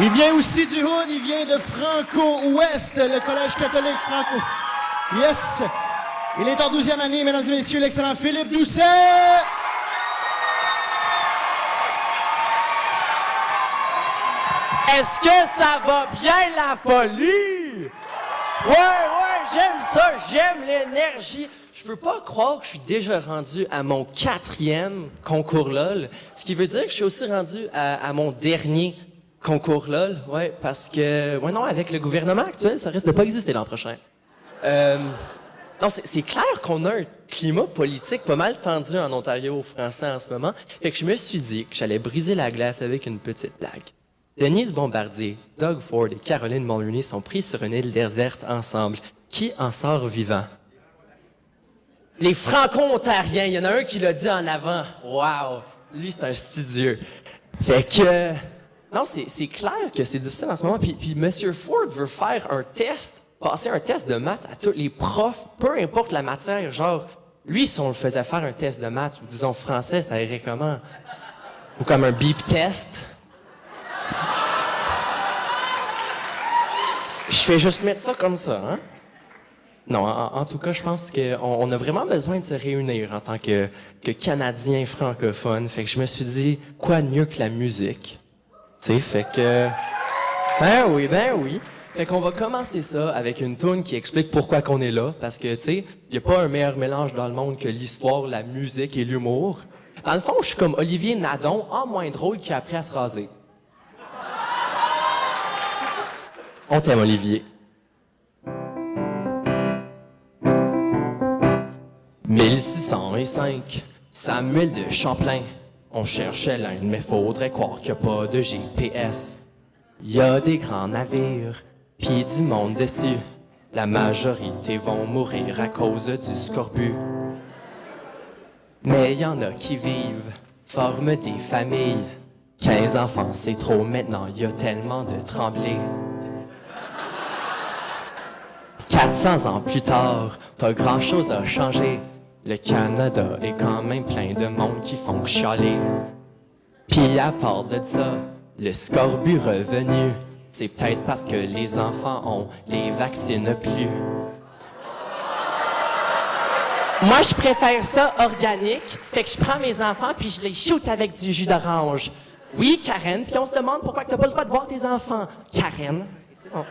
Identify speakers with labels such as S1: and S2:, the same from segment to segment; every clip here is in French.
S1: Il vient aussi du Hood, il vient de Franco-Ouest, le collège catholique Franco. Yes! Il est en 12e année, mesdames et messieurs, l'excellent Philippe Doucet!
S2: Est-ce que ça va bien, la folie? Ouais, j'aime ça, j'aime l'énergie. Je peux pas croire que je suis déjà rendu à mon 4e concours LOL, ce qui veut dire que je suis aussi rendu à mon dernier concours LOL, ouais, parce que, ouais, non, avec le gouvernement actuel, ça risque de pas exister l'an prochain. Non, c'est clair qu'on a un climat politique pas mal tendu en Ontario français en ce moment, fait que je me suis dit que j'allais briser la glace avec une petite blague. Denise Bombardier, Doug Ford et Caroline Mulroney sont pris sur une île déserte ensemble. Qui en sort vivant? Les Franco-Ontariens, il y en a un qui l'a dit en avant. Wow! Lui, c'est un studieux. Fait que... non, c'est clair que c'est difficile en ce moment. Puis M. Ford veut faire un test, passer un test de maths à tous les profs, peu importe la matière. Genre, lui, si on le faisait faire un test de maths, ou disons français, ça irait comment? Ou comme un beep test. Je fais juste mettre ça comme ça, hein? Non, en tout cas, je pense qu'on a vraiment besoin de se réunir en tant que Canadiens francophones. Fait que je me suis dit, quoi de mieux que la musique? Tu sais, fait que... Ben oui. Fait qu'on va commencer ça avec une toune qui explique pourquoi qu'on est là. Parce que, tu sais, y a pas un meilleur mélange dans le monde que l'histoire, la musique et l'humour. Dans le fond, je suis comme Olivier Nadon, en moins drôle qui a appris à se raser. On t'aime, Olivier. 1605, Samuel de Champlain. On cherchait l'Inde, mais faudrait croire qu'il n'y a pas de GPS. Il y a des grands navires, puis du monde dessus. La majorité vont mourir à cause du scorbut. Mais il y en a qui vivent, forment des familles. 15 enfants, c'est trop maintenant, il y a tellement de tremblés. 400 ans plus tard, pas grand-chose a changé. Le Canada est quand même plein de monde qui font chialer. Puis à part de ça, le scorbut revenu, c'est peut-être parce que les enfants ont les vaccins plus. Moi, je préfère ça organique, fait que je prends mes enfants puis je les shoot avec du jus d'orange. Oui, Karen, puis on se demande pourquoi t'as pas le droit de voir tes enfants. Karen, c'est bon.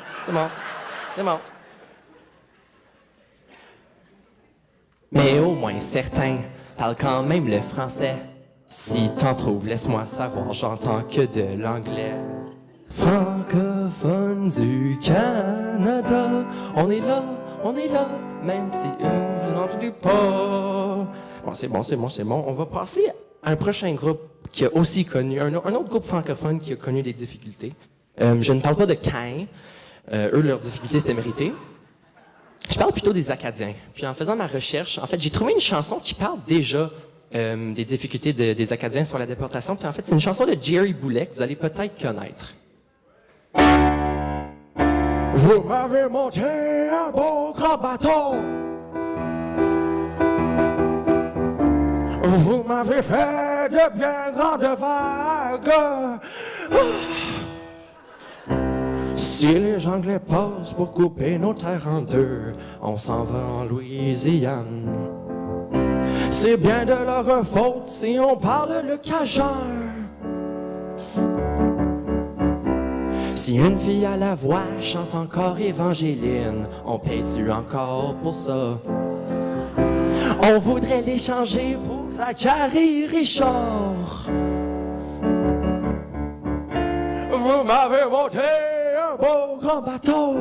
S2: Mais au moins certains parlent quand même le français. Si t'en trouves, laisse-moi savoir, j'entends que de l'anglais. Francophone du Canada, on est là, même si vous n'entendez pas. Bon, c'est bon. On va passer à un prochain groupe qui a aussi connu, un autre groupe francophone qui a connu des difficultés. Je ne parle pas de Caïn. Eux, leur difficulté, c'était mérité. Je parle plutôt des Acadiens. Puis en faisant ma recherche, en fait, j'ai trouvé une chanson qui parle déjà des difficultés des Acadiens sur la déportation. Puis en fait, c'est une chanson de Jerry Boulet que vous allez peut-être connaître. Vous m'avez monté un beau grand bateau. Vous m'avez fait de bien grandes vagues. Si les Anglais passent pour couper nos terres en deux, on s'en va en Louisiane. C'est bien de leur faute si on parle le cajun. Si une fille à la voix chante encore Évangéline, on paye-tu encore pour ça? On voudrait l'échanger pour Zachary Richard. Vous m'avez monté un beau grand bateau.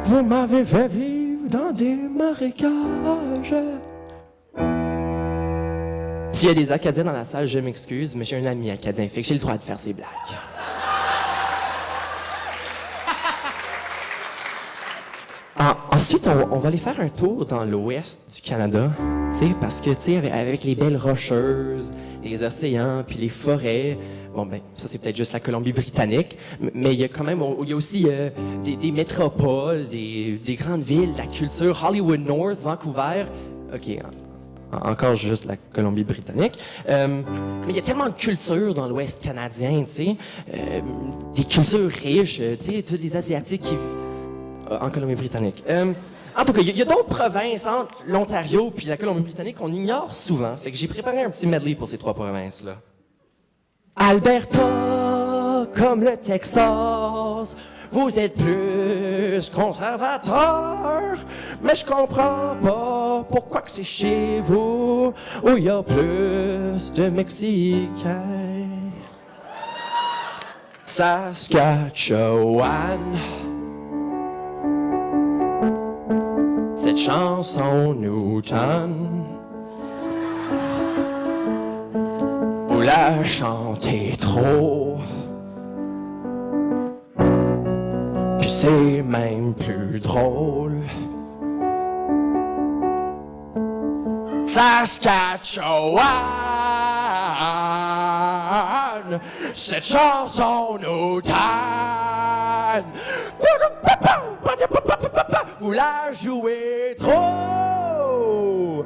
S2: Vous m'avez fait vivre dans des marécages. S'il y a des Acadiens dans la salle, je m'excuse, mais j'ai un ami Acadien, fait que j'ai le droit de faire ces blagues. Ensuite, on va aller faire un tour dans l'ouest du Canada, tu sais, parce que, tu sais, avec les belles rocheuses, les océans, puis les forêts, bon, ben, ça, c'est peut-être juste la Colombie-Britannique, mais il y a quand même, il y a aussi des métropoles, des grandes villes, la culture, Hollywood North, Vancouver. OK, encore juste la Colombie-Britannique. Mais il y a tellement de culture dans l'Ouest canadien, tu sais. Des cultures riches, tu sais, tous les Asiatiques qui vivent en Colombie-Britannique. En tout cas, il y a d'autres provinces entre l'Ontario puis la Colombie-Britannique qu'on ignore souvent. Fait que j'ai préparé un petit medley pour ces 3 provinces-là. Alberta, comme le Texas, vous êtes plus conservateur, mais je comprends pas pourquoi que c'est chez vous où il y a plus de Mexicains. Saskatchewan, cette chanson nous donne. Vous la chantez trop. Puis c'est même plus drôle. Saskatchewan, cette chanson nous tanne. Vous la jouez trop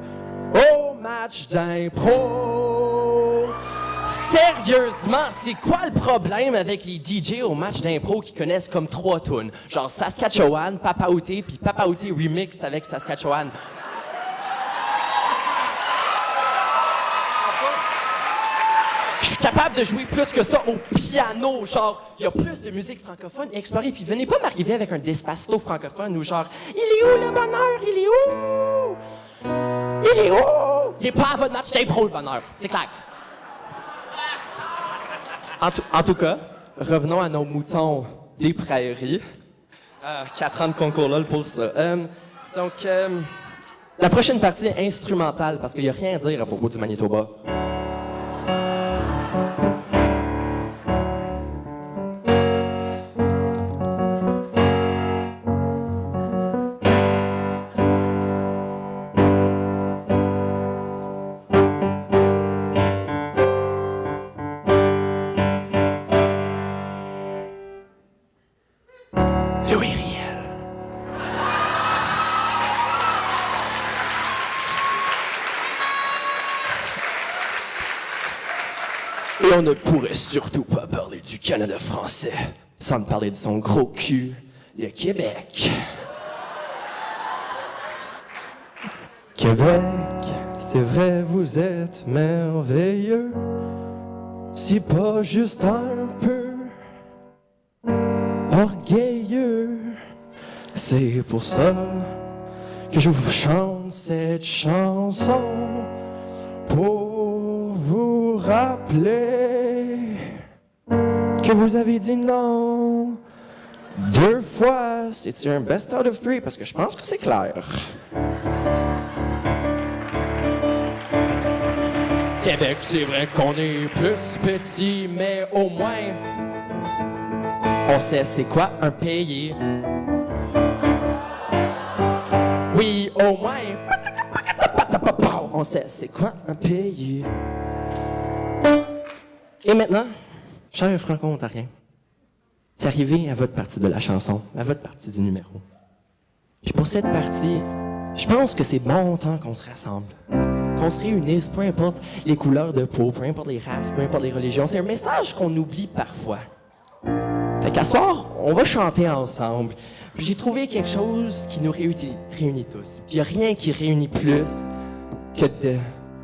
S2: au match d'impro. Sérieusement, c'est quoi le problème avec les DJ au match d'impro qui connaissent comme 3 tunes? Genre Saskatchewan, Papa Outé, puis Papa Outé remix avec Saskatchewan. Je suis capable de jouer plus que ça au piano, genre, il y a plus de musique francophone à explorer, puis venez pas m'arriver avec un Despacito francophone ou genre, il est où le bonheur, il est où? Il est où? Il est pas à votre match d'impro, le bonheur, c'est clair. En tout cas, revenons à nos moutons des prairies. 4 ans de concours LOL pour ça. La prochaine partie est instrumentale, parce qu'il n'y a rien à dire à propos du Manitoba. Et on ne pourrait surtout pas parler du Canada français sans ne parler de son gros cul, le Québec. Québec, c'est vrai, vous êtes merveilleux. C'est pas juste un peu orgueilleux. C'est pour ça que je vous chante cette chanson pour vous rappeler que vous avez dit non 2 fois. C'est-tu un best out of 3? Parce que je pense que c'est clair. Québec, c'est vrai qu'on est plus petit, mais au moins on sait c'est quoi un pays. Oui, au moins on sait c'est quoi un pays. Et maintenant, cher franco-ontarien, c'est arrivé à votre partie de la chanson, à votre partie du numéro. Puis pour cette partie, je pense que c'est bon temps qu'on se rassemble, qu'on se réunisse, peu importe les couleurs de peau, peu importe les races, peu importe les religions. C'est un message qu'on oublie parfois. Fait qu'à soir, on va chanter ensemble. Puis j'ai trouvé quelque chose qui nous réunit tous. Puis il n'y a rien qui réunit plus que de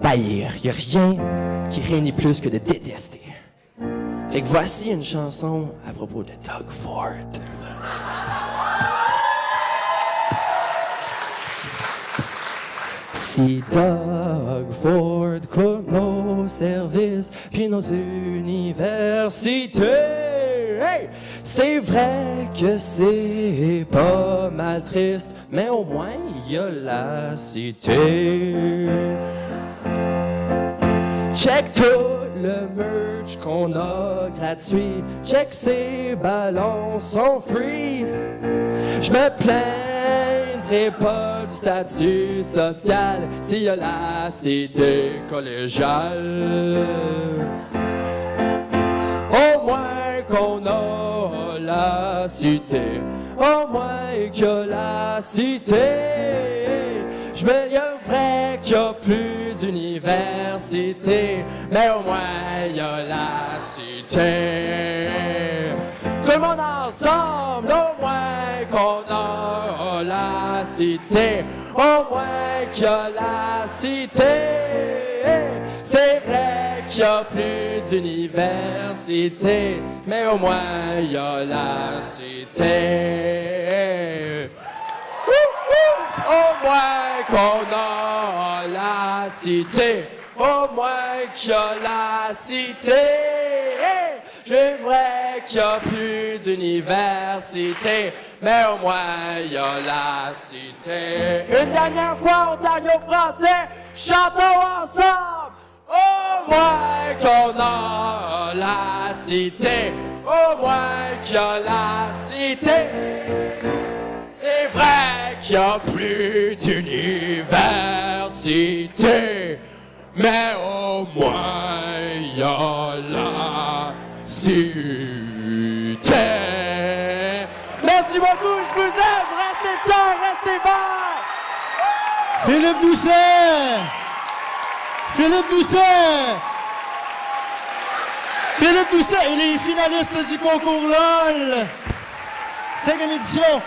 S2: haïr. Il n'y a rien qui réunit plus que de détester. Fait que voici une chanson à propos de Doug Ford. Si Doug Ford coupe nos services puis nos universités, hey! C'est vrai que c'est pas mal triste, mais au moins il y a la cité. Check tout le merch qu'on a gratuit, check ces ballons sont free. Je me plaindrai pas du statut social s'il y a la cité collégiale. Au moins qu'on a la cité, au moins que la cité. Je me vrai qu'il n'y a plus d'université, mais au moins il y a la cité. Tout le monde ensemble, au moins qu'on a la cité, au moins qu'il y a la cité. C'est vrai qu'il n'y a plus d'université, mais au moins il y a la cité. Au moins qu'on a la cité, au moins qu'il y a la cité. J'aimerais qu'il n'y a plus d'université, mais au moins il y a la cité. Une dernière fois, Ontario français, chantons ensemble. Au moins qu'on a la cité, au moins qu'il y a la cité. C'est vrai qu'il n'y a plus d'université, mais au moins il y a la cité. Merci beaucoup, je vous aime, restez fiers, restez forts!
S1: Philippe Doucet! Philippe Doucet! Philippe Doucet, il est finaliste du concours LOL! 5e édition.